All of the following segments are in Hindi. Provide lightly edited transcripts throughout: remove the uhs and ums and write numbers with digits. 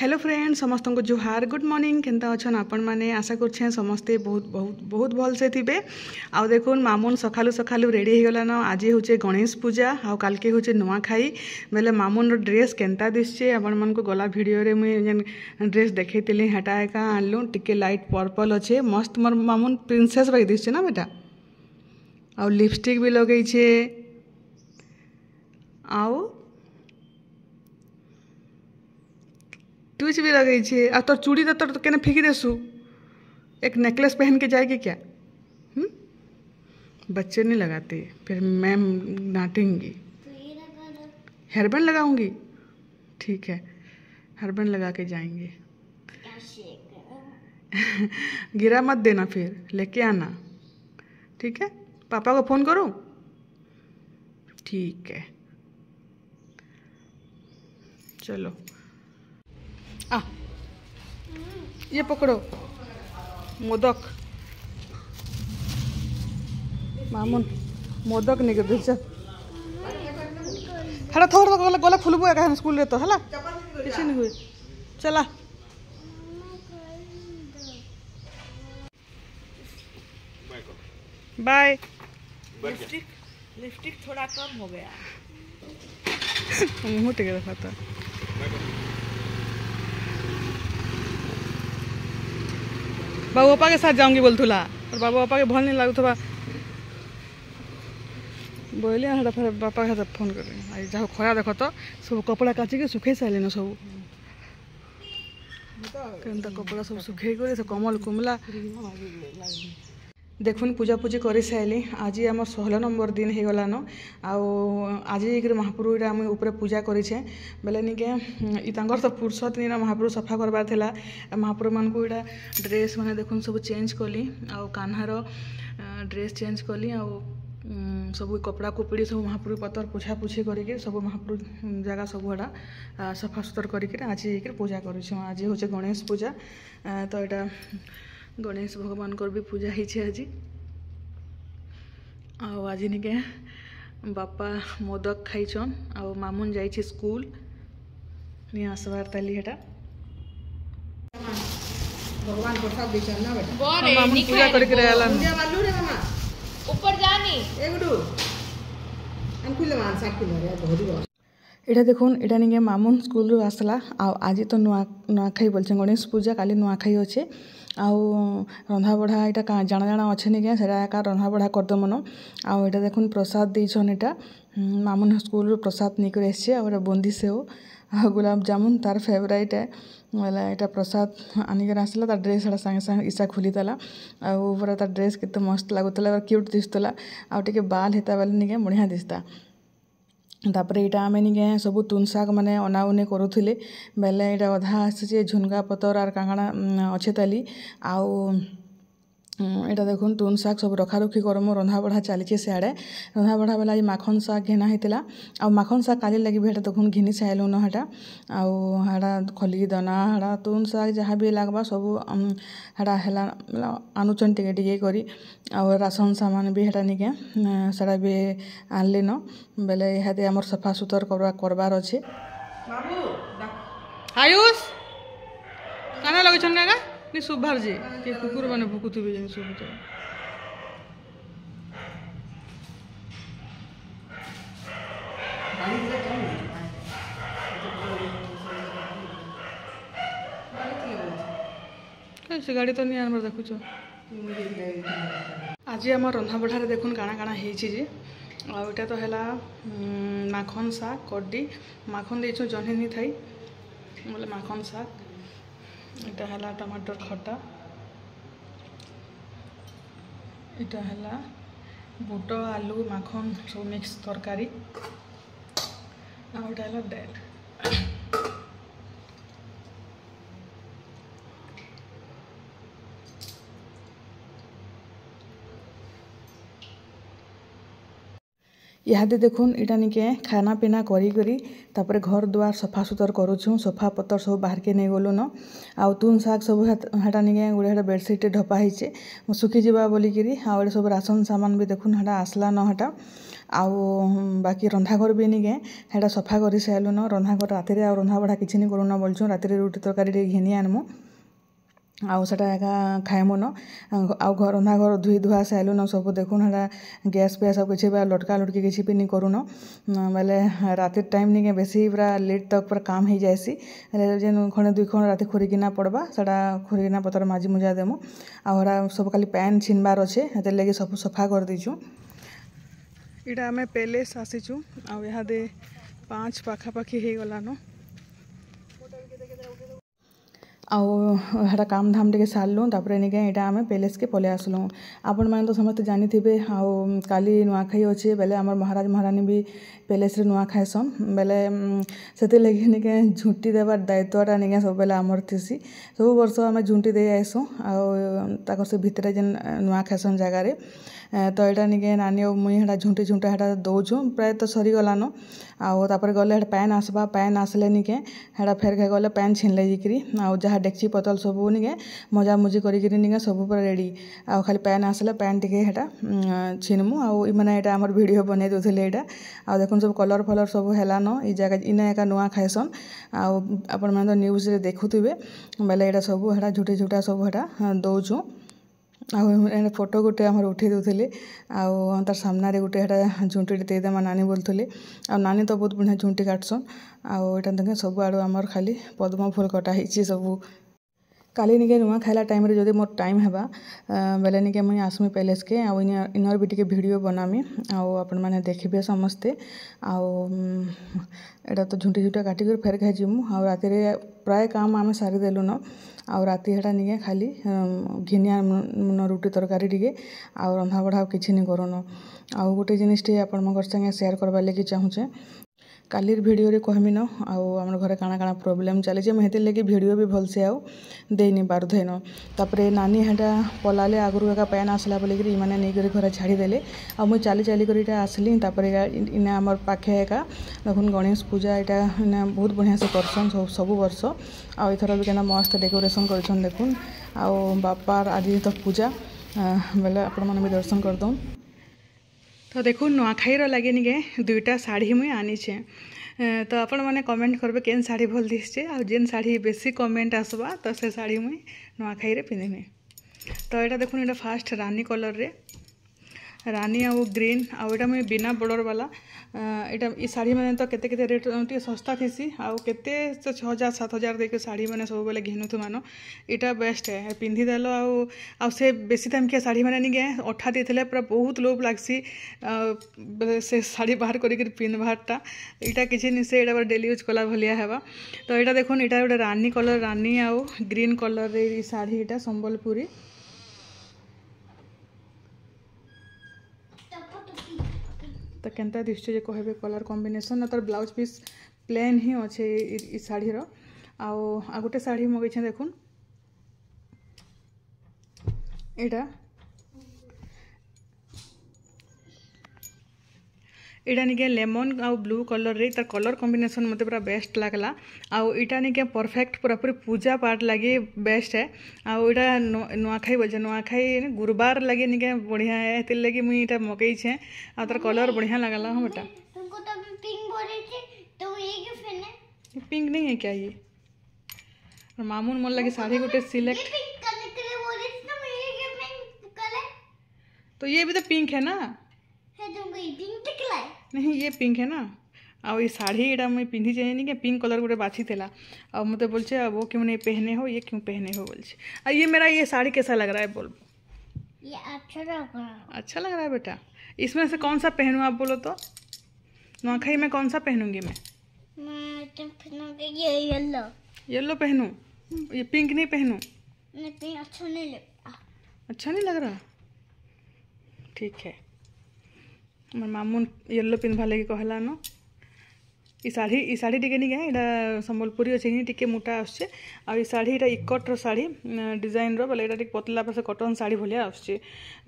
हेलो फ्रेंड समस्त को जुहार गुड मॉर्निंग केनता अच्छन आपण मैंने आशा कर समस्ते बहुत बहुत बहुत भल से थे आउ देखुन मामुन सकालू सकालू रेडी हो गलान आज हूँ गणेश पूजा आउ काल के हूँ नुआखाई बेले मामुन ड्रेस केनता दिशे आपण मन को गला वीडियो रे मुझे ड्रेस देखी हेटा एका आनलु टिके लाइट पर्पल अच्छे मस्त मोर मामुन प्रिंसेस बाई दिशे ना बेटा आउ लिपस्टिक भी लगे आउ ट्विच भी लगे छे आ तोर चूड़ी तो तोर केने फेंकी देसु एक नेकलेस पहन के जाएगी क्या बच्चे नहीं लगाते फिर मैम डांटेंगी हेयर बैंड लगाऊंगी ठीक है हेयर बैंड लगा के जाएंगे गिरा मत देना फिर लेके आना ठीक है पापा को फ़ोन करूं ठीक है चलो ये पकड़ो मोदक मामुन मोदक नहीं कर चल हड़ा थोड़ा तो गला खुलबो एका स्कूल रे तो हला किसी नहीं हुए चला बाय लिपस्टिक थोड़ा कम हो गया मुंह टिके देखा था बाबू पापा के साथ जाऊंगी बोलथुला और बाबू पापा के भल नहीं लगुवा बोले हाँ फिर बापा के साथ फोन कर जहाँ खरा देख तो सब कपड़ा काचिक सुखे सारे सब केनता कपड़ा सब सुखे कर कमल कुमला देखुन पूजा पूजी कर सारे आज आम 16 नंबर दिन हो गलान आज महाप्रभु आम ऊपर पूजा करे बेले निके तो फुर्सत नहीं महाप्रभु सफा करवार था महाप्रभु मान को ड्रेस मैंने देखुन सब चेंज कली आ कान्हार ड्रेस चेंज कली आ सब कपड़ा कुपड़ी सब महाप्रभु पतर पोछा पुछी करके सब महाप्रभु जगह सब गुड़ा सफा सुतर करके आज पूजा कर आज हूँ गणेश पूजा तो यहाँ गणेश भगवान को भी पूजा है आज निके बापा मोदक खाईचन आ मामुन जाइए स्कूल नहीं आसबार ताली हेटा भगवान प्रसाद देछन ना बेटा मामुन पूजा करके रहलन पूजा वालू रे मामा ऊपर जानी एगडू अनकुल मान साथ किलो रे बहुत इटा देखुन इटा निके मामुन स्कूल रू आसला आज तो नुआखाई बोलछे गणेश पूजा काली नुआखाई अच्छे आउ रंधा बढ़ा यहाँ जाना जाना अच्छे नहीं क्या सेटा एका रंधा बढ़ा करद मन आउ इटा देखुन प्रसाद देछन इटा मामुन स्कूल रू प्रसाद निकर एसछे आ बुंदी सेव आ गुलाब जामुन तार फेवरेट है बोला यहाँ प्रसाद आनिकर आसला तार ड्रेस सागे सागे ईसा खोलीदेला आउ पूरा तार ड्रेस केते मस्त लगुला क्यूट दिसुला आउ टिके बाल हेता बेले निके बढ़िया दिसता तापर यहाँ आम निके सब तुन शाग मैंने अनाउनी करूले बेले यहाँ अधा आसी झुनगा पतर आर कांगड़ा अच्छे ताली आउ यहाँ देखुन तुन शाग सब रखारुखी करमु रंधा बढ़ा चली सियाड़े रंधा बढ़ा बेला आज माखन शाग घेना होता आ माखन शाग काली लगे भी देखुन घिनी साइलु न हेटा आउ हाड़ा खली दाना हाड़ा तुन शाग जहाँ भी लगवा सब हाड़ा है आनुचन टिके टिके करी आउ राशन सामान भी हेटा निके सारा भी आनली न बेले इहादे आमर सफा सुतर करवार अच्छे आयुष काना लगन का नहीं शुभार जे कि कुकुर मैंने भुकुथबे जे सब तो से गाड़ी तो नहीं आनबार देखुच आज आम रंधा बढ़ारे देखुन काଣା काଣା जे आटा तो है माखन शाग कड्डी माखन देचु जह्नी नहीं थी बोले माखन शाग इटा है टमाटर खटा इटा है बुट आलू माखन सब मिक्स तरकारी आटा है दाल इहादे देखुन इटा निके खाना पीना करी तापर घर द्वार सफा सुतर करूँ सफा पतर सब बाहर के नहीं गलु न आउ तुन शाग सब हेटा निके गोटे बेडसीट ढपा होचे सुखी जावा बोलिकी आउ सब राशन सामान भी देखुन हेटा आसला न हेटा आउ बाकी रंधाघर भी निके हेटा सफा कर सारूँ रंधाघर राति आ रंधा बढ़ा किसी नहीं करूँ बोलचुँ राति रुटी तरकारी घिनी आनमु आउ सेटा एका खाइमु न आउ घर रंधाघर धुई धुआ सारूँ न सब देखुन हेटा गैस पे सब किसी लटका लटकी किसी भी नहीं करूँ बेले राति टाइम निके बेसी पूरा लेट तक पूरा काम हो जाएसी जेन खंडे दुई खंड राति खोरिकिना पड़वा सेटा खोरिकिना पतर माजी मुजा देमु आउरा सब खाली पैन छिनबार अच्छे हेते लगे सब सफा कर दीचु इटा आम पैलेस आसीचु आउ इहादे 5 पाखापाखि हो गलान आउटा काम धाम टे सारूँ तापर निके यहाँ आम पैलेस के पलि आसलु आपण मैंने तो समस्त जानी थे आउ काली नुआखाई अच्छे बेले आम महाराज महारानी भी पैलेस रे नुआ खाएसन बेले से लगे निके झुंटी देवार दायित्वटा निके सब बेले आमर थीसी सब वर्ष आम झुंटी दे आसुँ आर से भितर जेन नुआ खाएसन जगार तो यहाँ निके नानी और मुई हेटा झुंटी झुंटा हेटा दौचु प्राय तो सरीगलान आउे गले पैन आसवा पैन आसले निके हेटा फेर के गले पैन छिनले जिक्री आउ जहाँ डेक्ची पतल सब निके मजा मुजी करिक निके सब पूरा रेडी आउ खाली पैन आसले पैन टिके हेटा छिनमु आउ मैंने यहाँ आमर वीडियो बनै दूसरे यहाँ आउ देखुन सब कलर फलर सब हेलान ई जगह इने एका नुआ खाएसन आउ आपण मैंने तो न्यूज रे देखुथिबे बेले यहाँ सब हेटा झुटी झुटा सब हेटा दौचु आउ फोटो गोटे आम उठे दूसरी आउ तार सामने गोटे हेटा झुंटी देदेमा नानी बोलुली आ नानी तो बहुत बढ़िया झुंटी काटसन आउ यहाँ देखें सब आड़ू आमर खाली पद्म फूल कटा सब काली निके नुआ खाइला टाइम रे जदि मोर टाइम हेबा बेले निके मुई आसमी पैलेस के आउ इनर भी टिके वीडियो बनामी आउ आपण माने देखिबे समस्ते आउ एटा तो झुंटी झुटा काटी कर फेर खाइ जिमु आउ राति रे प्राय काम आमे सारी देलु न आउ राति हेटा निके खाली घिनिया न रुटी तरकारी टिके आउ रंधा बढ़ा किछि नहीं करूँ आउ गोटे जिनिसटे आपण मगर संगे शेयर करबार लगी चाहूचे कालीर वीडियो रे कहमी न आउ हमर घरे काना काना प्रॉब्लम चली हेते लगे वीडियो भी भलसे आउ देनी पारुथेन तापरे नानी हेटा पलाले आगुरु एका पैन आसला बोलिक माने नहीं कर घरे छाड़ी देले आ मुई चाली चाली कर इटा आसली तापरे इने हमर पाखे एका देखुन गणेश पूजा इटा इने बहुत बढ़िया से करसन सब वर्ष आ एथरा भी केना मस्त डेकोरेशन करछन देखुन आउ बापार आज तो पूजा बेले आपण माने भी दर्शन कर दो तो देखो नुआखाईर लगे निके दुईटा शाढ़ी मुई आनीचे तो आपण मैंने कमेंट करबे केन शाढ़ी भल दिसचे आ जेन शाढ़ी बेसी कमेंट आसबा तो से शाढ़ी मुई नुआखाई रे पिंधिमी तो यहाँ देखुन ये फास्ट रानी कलर रे रानी आउ ग्रीन आउ यहाँ मुई बिना बॉर्डर वाला यहाँ ई शाढ़ी मैंने तो केते केते रेट टी सस्ता थीसी आउ केते 6000 7000 देके शाढ़ी मैंने सब बेले घिनुथु मान इटा बेस्ट है पिंधि देल आउ से बेसी दाम किया शाढ़ी मैंने नहीं गए अठा देते पूरा बहुत लोभ लगसी से शाढ़ी बाहर कर पिंधबारटा यहाँ किसी नहीं से डेली यूज कला भलिया हेबा तो यहाँ देखुन यहाँ गोटे रानी कलर रानी आउ ग्रीन कलर रे शाढ़ी यहाँ संबलपुरी तो केनता दिशे कहबे कलर कॉम्बिनेशन तर ब्लाउज पीस प्लेन ही अच्छे ई शाढ़ीर आउ गोटे शाढ़ी मगैछे देखुन इटा निके लेमन आउ ब्लू कलर रे तार कलर कॉम्बिनेशन मते पूरा बेस्ट लागला आउ इटा निके परफेक्ट पूरा पूरी पूजा पाठ लगे बेस्ट है आउ इटा नुआखाई बोलछे नुआखाई गुरुवार लगे निके बढ़िया है एते लगे मुई इटा मगई छे आ तार कलर बढ़िया लागला हम बेटा तुमको तो अभी पिंक बोले थे तो ये क्यों पहने पिंक नहीं है क्या ये और मामून मन लगे साड़ी गोटे सिलेक्ट पिंक करने के लिए बोले थे तो ये क्यों पिंक कलर तो ये भी तो पिंक है ना है तुमको ये पिंक दिखलाए नहीं ये पिंक है ना आउ ये शाढ़ी यहाँ मुझे पिंधि चाहिए नहीं कि पिंक कलर गोटे बाछी थेला और मत बोलचे अब वो क्यों नहीं पहने हो ये क्यों पहने हो बोलचे ये मेरा ये साड़ी कैसा लग रहा है बोल ये अच्छा लग रहा है अच्छा लग रहा है बेटा इसमें से कौन सा पहनूँ आप बोलो तो नुआखाई में कौन सा पहनूंगी मैं तो पहनूंगी ये येलो येलो पहनूँ ये पिंक नहीं पहनूँ नहीं पिंक अच्छा नहीं लगता अच्छा नहीं लग रहा ठीक है मोर मामून येलो पिंधवा लगे कहला न ई साड़ी टिके नहीं गए यहाँ संबलपुरी अच्छे ही टिके मोटा आसचे आ शाढ़ी यहाँ इकट्र शाढ़ी डिजाइन बोले यहाँ पतला पर कटन शाढ़ी भाया आसचे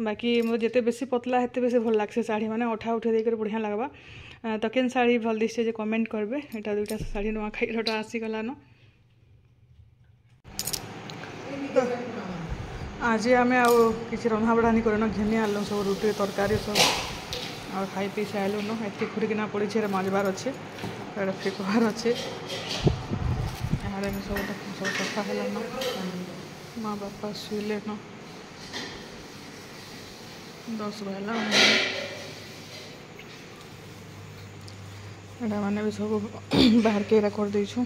बाकी मतलब जिते बेसी पतला हेते बेसी भल लगसे शाढ़ी मैंने अठा उठे देकर बढ़िया लगवा तो केन शाढ़ी भल दिशे कमेंट करबे यहाँ दुईटा शाढ़ी नुआखाई आसीगला न आज आम आउ कि रंधा बढ़ा नहीं करन घिनी आनलु सब रुटी तरकारी सब और खाई पी सारूँ एति खुरिकिना पड़ी मजबार अच्छे फेकबार अच्छे भी सब सफा है माँ बापा शुले न 10 बहला एटा मैंने भी सब बाहर के कर देछू